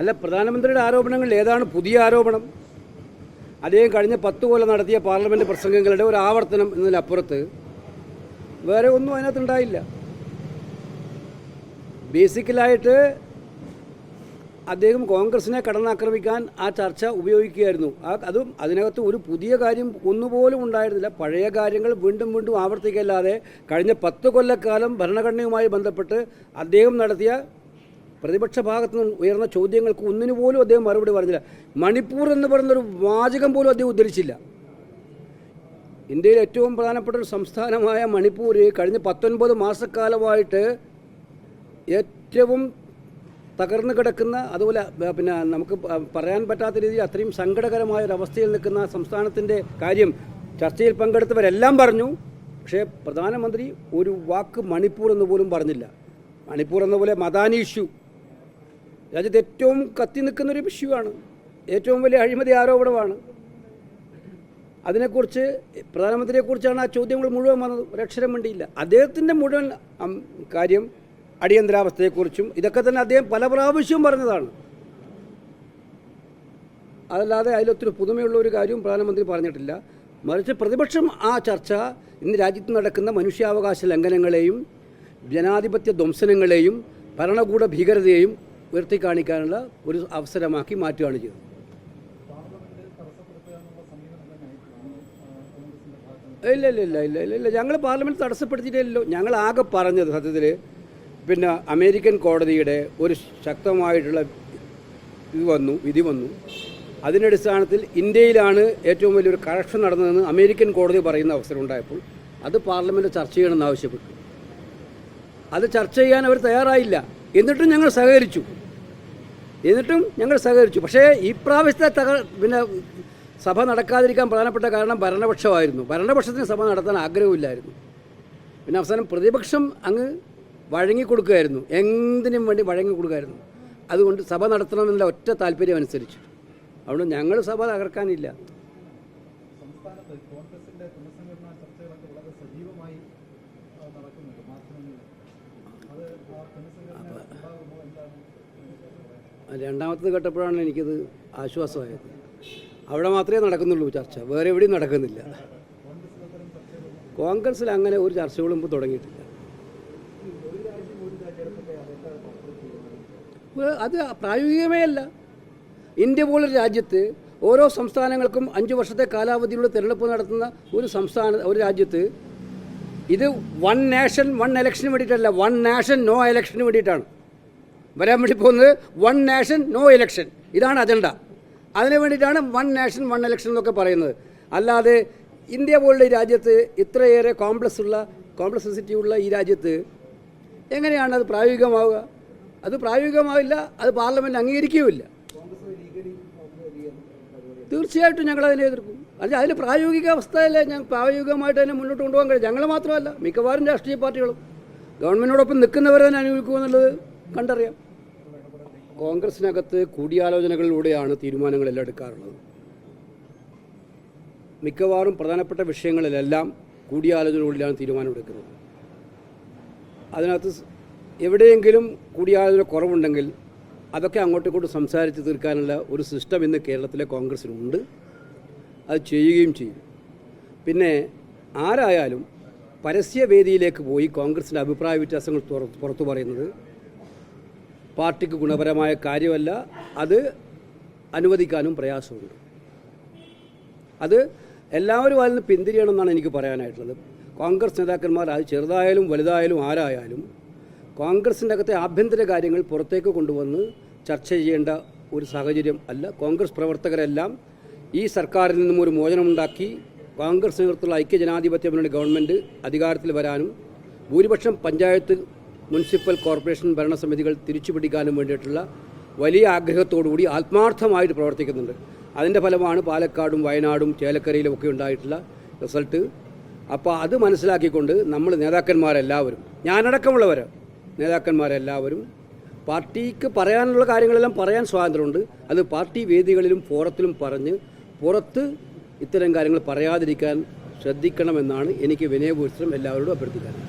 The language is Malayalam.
അല്ല, പ്രധാനമന്ത്രിയുടെ ആരോപണങ്ങളിൽ ഏതാണ് പുതിയ ആരോപണം? അദ്ദേഹം കഴിഞ്ഞ 10 കൊല്ലം നടത്തിയ പാർലമെൻറ്റ് പ്രസംഗങ്ങളുടെ ഒരു ആവർത്തനം എന്നതിലപ്പുറത്ത് വേറെ ഒന്നും അതിനകത്തുണ്ടായില്ല. ബേസിക്കലായിട്ട് അദ്ദേഹം കോൺഗ്രസിനെ കടന്നാക്രമിക്കാൻ ആ ചർച്ച ഉപയോഗിക്കുകയായിരുന്നു. അതും അതിനകത്ത് ഒരു പുതിയ കാര്യം ഒന്നുപോലും ഉണ്ടായിരുന്നില്ല. പഴയ കാര്യങ്ങൾ വീണ്ടും വീണ്ടും ആവർത്തിക്കല്ലാതെ കഴിഞ്ഞ 10 കൊല്ലക്കാലം ഭരണഘടനയുമായി ബന്ധപ്പെട്ട് അദ്ദേഹം നടത്തിയ പ്രതിപക്ഷ ഭാഗത്തു നിന്ന് ഉയർന്ന ചോദ്യങ്ങൾക്ക് ഒന്നിനു പോലും അദ്ദേഹം മറുപടി പറഞ്ഞില്ല. മണിപ്പൂർ എന്ന് പറയുന്നൊരു വാചകം പോലും അദ്ദേഹം ഉദ്ധരിച്ചില്ല. ഇന്ത്യയിലെ ഏറ്റവും പ്രധാനപ്പെട്ട ഒരു സംസ്ഥാനമായ മണിപ്പൂർ കഴിഞ്ഞ 19 മാസക്കാലമായിട്ട് ഏറ്റവും തകർന്നു കിടക്കുന്ന, അതുപോലെ പിന്നെ നമുക്ക് പറയാൻ പറ്റാത്ത രീതിയിൽ അത്രയും സങ്കടകരമായ ഒരു അവസ്ഥയിൽ നിൽക്കുന്ന സംസ്ഥാനത്തിൻ്റെ കാര്യം ചർച്ചയിൽ പങ്കെടുത്തവരെല്ലാം പറഞ്ഞു. പക്ഷേ പ്രധാനമന്ത്രി ഒരു വാക്ക് മണിപ്പൂർ എന്ന് പോലും പറഞ്ഞില്ല. മണിപ്പൂർ എന്ന പോലെ മദാനി ഇഷ്യൂ രാജ്യത്ത് ഏറ്റവും കത്തി നിൽക്കുന്നൊരു ഇഷ്യൂ ആണ്, ഏറ്റവും വലിയ അഴിമതി ആരോപണമാണ്. അതിനെക്കുറിച്ച് പ്രധാനമന്ത്രിയെക്കുറിച്ചാണ് ആ ചോദ്യങ്ങൾ മുഴുവൻ വന്നത്. ഒരക്ഷരം വേണ്ടിയില്ല. അദ്ദേഹത്തിൻ്റെ മുഴുവൻ കാര്യം അടിയന്തരാവസ്ഥയെക്കുറിച്ചും ഇതൊക്കെ തന്നെ അദ്ദേഹം പല പ്രാവശ്യവും പറഞ്ഞതാണ്. അതല്ലാതെ അതിലൊത്തിരി പുതുമയുള്ള ഒരു കാര്യവും പ്രധാനമന്ത്രി പറഞ്ഞിട്ടില്ല. മറിച്ച് പ്രതിപക്ഷം ആ ചർച്ച ഇന്ന് രാജ്യത്ത് നടക്കുന്ന മനുഷ്യാവകാശ ലംഘനങ്ങളെയും ജനാധിപത്യ ധ്വംസനങ്ങളെയും ഭരണകൂട ഭീകരതയെയും ഉയർത്തിക്കാണിക്കാനുള്ള ഒരു അവസരമാക്കി മാറ്റുകയാണ് ചെയ്തത്. ഇല്ല ഇല്ല ഇല്ല ഇല്ല ഇല്ല ഇല്ല ഞങ്ങൾ പാർലമെൻറ്റ് തടസ്സപ്പെടുത്തിയിട്ടില്ലല്ലോ. ഞങ്ങൾ ആകെ പറഞ്ഞത് സത്യത്തിൽ പിന്നെ അമേരിക്കൻ കോടതിയുടെ ഒരു ശക്തമായിട്ടുള്ള വിധി വന്നു. അതിൻ്റെ അടിസ്ഥാനത്തിൽ ഇന്ത്യയിലാണ് ഏറ്റവും വലിയൊരു കറപ്ഷൻ നടന്നതെന്ന് അമേരിക്കൻ കോടതി പറയുന്ന അവസരം ഉണ്ടായപ്പോൾ അത് പാർലമെൻറ്റ് ചർച്ച ചെയ്യണമെന്ന് ആവശ്യപ്പെട്ടു. അത് ചർച്ച ചെയ്യാൻ അവർ തയ്യാറായില്ല. എന്നിട്ടും ഞങ്ങൾ സഹകരിച്ചു. പക്ഷേ ഈ പ്രാവശ്യത്തെ പിന്നെ സഭ നടക്കാതിരിക്കാൻ പ്രധാനപ്പെട്ട കാരണം ഭരണപക്ഷമായിരുന്നു. ഭരണപക്ഷത്തിന് സഭ നടത്താൻ ആഗ്രഹമില്ലായിരുന്നു. പിന്നെ അവസാനം പ്രതിപക്ഷം അങ്ങ് വഴങ്ങിക്കൊടുക്കുകയായിരുന്നു, എന്തിനും വേണ്ടി വഴങ്ങിക്കൊടുക്കുകയായിരുന്നു. അതുകൊണ്ട് സഭ നടത്തണമെന്നുള്ള ഒറ്റ താല്പര്യം അനുസരിച്ച്. അതുകൊണ്ട് ഞങ്ങൾ സഭ തകർക്കാനില്ല. രണ്ടാമത്തത് കേട്ടപ്പോഴാണ് എനിക്കത് ആശ്വാസമായത്. അവിടെ മാത്രമേ നടക്കുന്നുള്ളൂ ചർച്ച, വേറെ എവിടെയും നടക്കുന്നില്ല. കോൺഗ്രസിൽ അങ്ങനെ ഒരു ചർച്ചകളും ഇപ്പോൾ തുടങ്ങിയിട്ടില്ല. അത് പ്രായോഗികമേ അല്ല. ഇന്ത്യ പോലൊരു രാജ്യത്ത് ഓരോ സംസ്ഥാനങ്ങൾക്കും 5 വർഷത്തെ കാലാവധിയുള്ള തിരഞ്ഞെടുപ്പ് നടത്തുന്ന ഒരു രാജ്യത്ത് ഇത് 1 നേഷൻ 1 ഇലക്ഷന് വേണ്ടിയിട്ടല്ല, 1 നേഷൻ നോ ഇലക്ഷന് വേണ്ടിയിട്ടാണ് വരാൻ വേണ്ടി പോകുന്നത്. 1 നേഷൻ നോ ഇലക്ഷൻ, ഇതാണ് അജണ്ട. അതിനു വേണ്ടിയിട്ടാണ് 1 നേഷൻ 1 ഇലക്ഷൻ എന്നൊക്കെ പറയുന്നത്. അല്ലാതെ ഇന്ത്യ പോലുള്ള ഈ രാജ്യത്ത് ഇത്രയേറെ കോംപ്ലക്സിറ്റി ഉള്ള ഈ രാജ്യത്ത് എങ്ങനെയാണ് അത് പ്രായോഗികമാവുക? അത് പ്രായോഗികമാവില്ല. അത് പാർലമെൻറ്റ് അംഗീകരിക്കുകയുമില്ല. തീർച്ചയായിട്ടും ഞങ്ങളതിനെ എതിർക്കും. അതിൽ പ്രായോഗിക അവസ്ഥയല്ലേ ഞങ്ങൾ പ്രായോഗികമായിട്ട് തന്നെ മുന്നോട്ട് കൊണ്ടുപോകാൻ കഴിയും. ഞങ്ങൾ മാത്രമല്ല, മിക്കവാറും രാഷ്ട്രീയ പാർട്ടികളും ഗവൺമെൻറ്റിനോടൊപ്പം നിൽക്കുന്നവരെ തന്നെ അനുഭവിക്കുമെന്നുള്ളത് കണ്ടറിയാം. കോൺഗ്രസിനകത്ത് കൂടിയാലോചനകളിലൂടെയാണ് തീരുമാനങ്ങളെല്ലാം എടുക്കാറുള്ളത്. മിക്കവാറും പ്രധാനപ്പെട്ട വിഷയങ്ങളിലെല്ലാം കൂടിയാലോചനകളിലാണ് തീരുമാനമെടുക്കുന്നത്. അതിനകത്ത് എവിടെയെങ്കിലും കൂടിയാലോചന കുറവുണ്ടെങ്കിൽ അതൊക്കെ അങ്ങോട്ടും ഇങ്ങോട്ടും സംസാരിച്ച് തീർക്കാനുള്ള ഒരു സിസ്റ്റം ഇന്ന് കേരളത്തിലെ കോൺഗ്രസിനുണ്ട്. അത് ചെയ്യുകയും ചെയ്യും. പിന്നെ ആരായാലും പരസ്യവേദിയിലേക്ക് പോയി കോൺഗ്രസിൻ്റെ അഭിപ്രായ വ്യത്യാസങ്ങൾ പുറത്തു പറയുന്നത് പാർട്ടിക്ക് ഗുണപരമായ കാര്യമല്ല. അത് അനുവദിക്കാനും പ്രയാസമുണ്ട്. അത് എല്ലാവരും അതിൽ നിന്ന് പിന്തിരിയണമെന്നാണ് എനിക്ക് പറയാനായിട്ടുള്ളത്. കോൺഗ്രസ് നേതാക്കന്മാർ അത് ചെറുതായാലും വലുതായാലും ആരായാലും കോൺഗ്രസിൻ്റെ അകത്തെ ആഭ്യന്തര കാര്യങ്ങൾ പുറത്തേക്ക് കൊണ്ടുവന്ന് ചർച്ച ചെയ്യേണ്ട ഒരു സാഹചര്യം അല്ല. കോൺഗ്രസ് പ്രവർത്തകരെല്ലാം ഈ സർക്കാരിൽ നിന്നും ഒരു മോചനമുണ്ടാക്കി കോൺഗ്രസ് നേതൃത്വത്തിലുള്ള ഐക്യജനാധിപത്യ മുന്നണി ഗവൺമെൻറ് അധികാരത്തിൽ വരാനും ഭൂരിപക്ഷം പഞ്ചായത്ത്, മുനിസിപ്പൽ കോർപ്പറേഷൻ ഭരണസമിതികൾ തിരിച്ചുപിടിക്കാനും വേണ്ടിയിട്ടുള്ള വലിയ ആഗ്രഹത്തോടുകൂടി ആത്മാർത്ഥമായിട്ട് പ്രവർത്തിക്കുന്നുണ്ട്. അതിൻ്റെ ഫലമാണ് പാലക്കാടും വയനാടും ചേലക്കരയിലും ഒക്കെ ഉണ്ടായിട്ടുള്ള റിസൾട്ട്. അപ്പോൾ അത് മനസ്സിലാക്കിക്കൊണ്ട് നമ്മൾ നേതാക്കന്മാരെല്ലാവരും, ഞാനടക്കമുള്ളവർ നേതാക്കന്മാരെല്ലാവരും പാർട്ടിക്ക് പറയാനുള്ള കാര്യങ്ങളെല്ലാം പറയാൻ സ്വാതന്ത്ര്യമുണ്ട്. അത് പാർട്ടി വേദികളിലും ഫോറത്തിലും പറഞ്ഞ് പുറത്ത് ഇത്തരം കാര്യങ്ങൾ പറയാതിരിക്കാൻ ശ്രദ്ധിക്കണമെന്നാണ് എനിക്ക് വിനയപൂർവ്വം എല്ലാവരോടും അഭ്യർത്ഥിക്കാറ്.